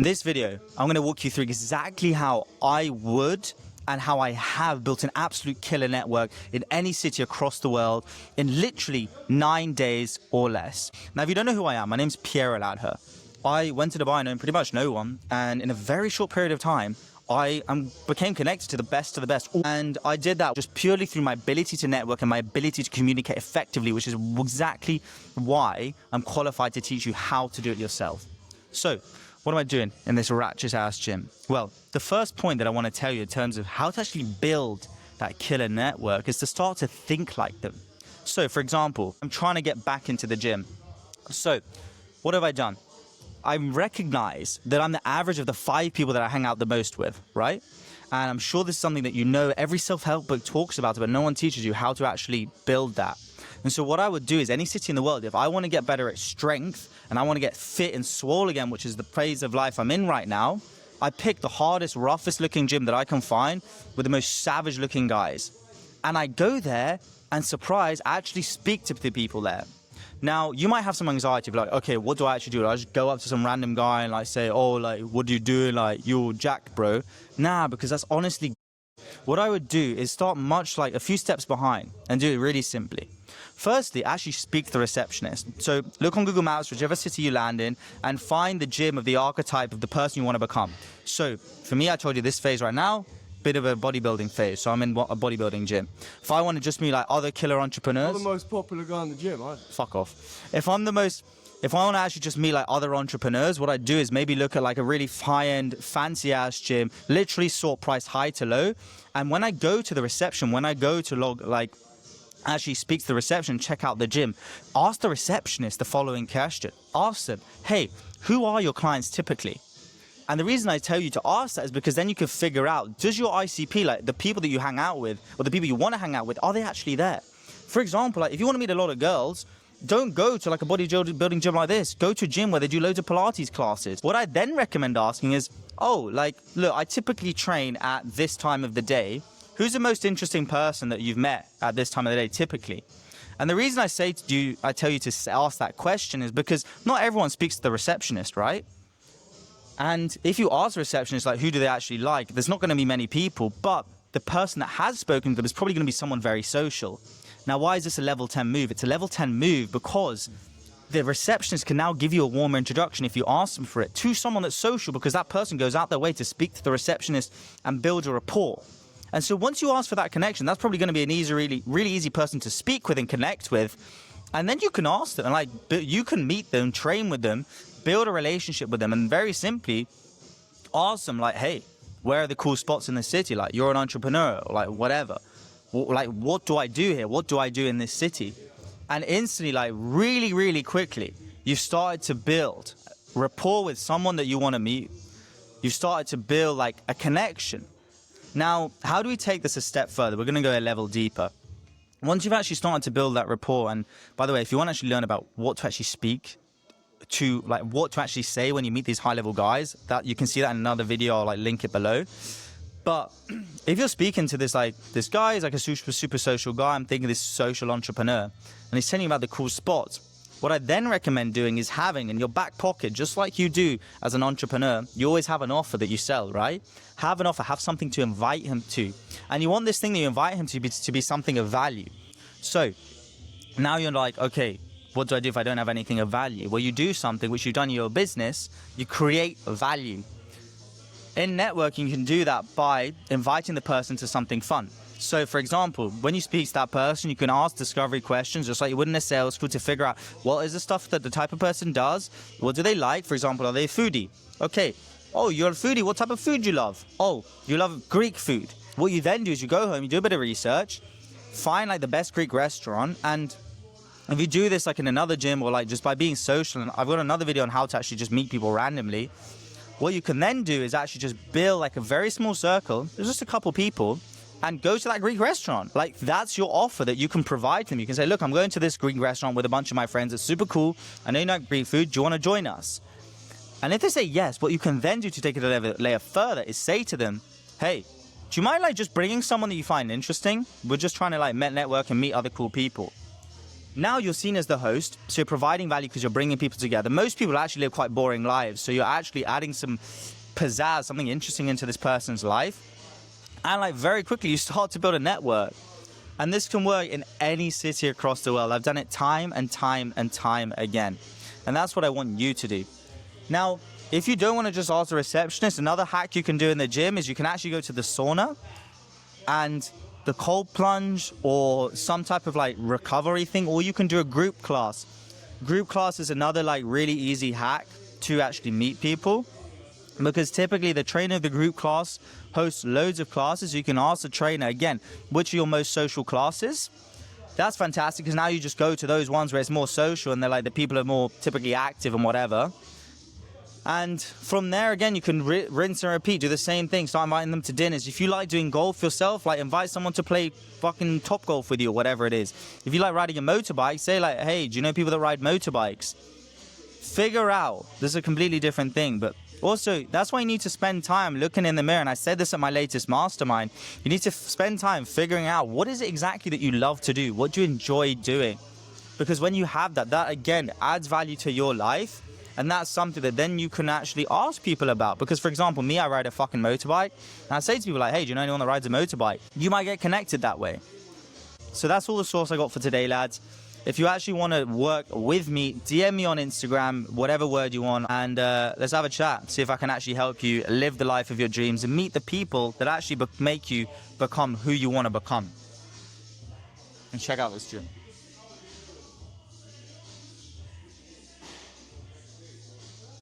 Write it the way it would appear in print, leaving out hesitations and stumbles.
In this video, I'm going to walk you through exactly how I would and how I have built an absolute killer network in any city across the world in literally 9 days or less. Now, if you don't know who I am, my name's Pierre Aladher. I went to Dubai knowing pretty much no one, and in a very short period of time, I became connected to the best of the best. And I did that just purely through my ability to network and my ability to communicate effectively, which is exactly why I'm qualified to teach you how to do it yourself. So, what am I doing in this ratchet ass gym? Well, the first point that I want to tell you in terms of how to actually build that killer network is to start to think like them. So, for example, I'm trying to get back into the gym. So, what have I done? I recognize that I'm the average of the 5 people that I hang out the most with, right? And I'm sure this is something that you know every self-help book talks about, but no one teaches you how to actually build that. And so what I would do is any city in the world, if I want to get better at strength and I want to get fit and swole again, which is the phase of life I'm in right now, I pick the hardest, roughest looking gym that I can find with the most savage looking guys. And I go there and surprise, actually speak to the people there. Now, you might have some anxiety of like, okay, what do I actually do? I just go up to some random guy and like say, oh, like, what do you do? Like, you're jacked, bro. Nah, because that's honestly, what I would do is start much like a few steps behind and do it really simply. Firstly, actually speak to the receptionist. So look on Google Maps, whichever city you land in, and find the gym of the archetype of the person you want to become. So for me, I told you this phase right now, bit of a bodybuilding phase. So I'm in a bodybuilding gym. If I want to just meet like other killer entrepreneurs. I'm the most popular guy in the gym, aren't you? Fuck off. If I want to actually just meet like other entrepreneurs, what I do is maybe look at like a really high-end, fancy-ass gym, literally sort price high to low. And when I go to the reception, when I go to actually speak to the reception, check out the gym, ask the receptionist the following question. Ask them, hey, who are your clients typically? And the reason I tell you to ask that is because then you can figure out, does your ICP, like the people that you hang out with or the people you want to hang out with, are they actually there? For example, like if you want to meet a lot of girls, don't go to like a bodybuilding gym like this. Go to a gym where they do loads of Pilates classes. What I then recommend asking is, oh, like, look, I typically train at this time of the day. Who's the most interesting person that you've met at this time of the day, typically? And the reason I tell you to ask that question is because not everyone speaks to the receptionist, right? And if you ask the receptionist, like, who do they actually like? There's not going to be many people, but the person that has spoken to them is probably going to be someone very social. Now, why is this a level 10 move? It's a level 10 move because the receptionist can now give you a warmer introduction if you ask them for it to someone that's social, because that person goes out their way to speak to the receptionist and build a rapport. And so once you ask for that connection, that's probably going to be an really easy person to speak with and connect with. And then you can ask them, and like, you can meet them, train with them, build a relationship with them, and very simply ask them like, hey, where are the cool spots in the city? Like, you're an entrepreneur, or like whatever. Like, what do I do here? What do I do in this city? And instantly, like really quickly, you've started to build rapport with someone that you want to meet. You've started to build like a connection. Now, how do we take this a step further? We're going to go a level deeper. Once you've actually started to build that rapport, and by the way, if you want to actually learn about what to actually speak to, like what to actually say when you meet these high-level guys, that you can see that in another video. I'll like link it below. But if you're speaking to this guy is like a super social guy, I'm thinking this social entrepreneur, and he's telling you about the cool spots. What I then recommend doing is having in your back pocket, just like you do as an entrepreneur, you always have an offer that you sell, right? Have an offer, have something to invite him to. And you want this thing that you invite him to be something of value. So now you're like, okay, what do I do if I don't have anything of value? Well, you do something which you've done in your business, you create value. In networking, you can do that by inviting the person to something fun. So, for example, when you speak to that person, you can ask discovery questions, just like you would in a sales call, to figure out what is the stuff that the type of person does. What do they like? For example, are they a foodie? Okay. Oh, you're a foodie. What type of food do you love? Oh, you love Greek food. What you then do is you go home, you do a bit of research, find like the best Greek restaurant, and if you do this like in another gym or like just by being social, and I've got another video on how to actually just meet people randomly, what you can then do is actually just build like a very small circle. There's just a couple people, and go to that Greek restaurant. Like, that's your offer that you can provide them. You can say, look, I'm going to this Greek restaurant with a bunch of my friends. It's super cool. I know you like Greek food. Do you want to join us? And if they say yes, what you can then do to take it a layer further is say to them, hey, do you mind like just bringing someone that you find interesting? We're just trying to like network and meet other cool people. Now you're seen as the host, so you're providing value because you're bringing people together. Most people actually live quite boring lives, so you're actually adding some pizzazz, something interesting into this person's life. And like very quickly, you start to build a network. And this can work in any city across the world. I've done it time and time and time again. And that's what I want you to do. Now, if you don't want to just ask a receptionist, another hack you can do in the gym is you can actually go to the sauna and the cold plunge or some type of like recovery thing, or you can do a group class. Group class is another like really easy hack to actually meet people, because typically the trainer of the group class hosts loads of classes. You can ask the trainer, again, which are your most social classes? That's fantastic, because now you just go to those ones where it's more social and they're like the people are more typically active and whatever. And from there, again, you can rinse and repeat, do the same thing, start inviting them to dinners. If you like doing golf yourself, like invite someone to play fucking Top Golf with you or whatever it is. If you like riding a motorbike, say like, hey, do you know people that ride motorbikes? Figure out, this is a completely different thing, but also, that's why you need to spend time looking in the mirror. And I said this at my latest mastermind. You need to spend time figuring out what is it exactly that you love to do? What do you enjoy doing? Because when you have that, that again adds value to your life. And that's something that then you can actually ask people about. Because, for example, me, I ride a fucking motorbike. And I say to people like, hey, do you know anyone that rides a motorbike? You might get connected that way. So that's all the sauce I got for today, lads. If you actually want to work with me, DM me on Instagram, whatever word you want, and let's have a chat. See if I can actually help you live the life of your dreams and meet the people that actually make you become who you want to become. And check out this gym.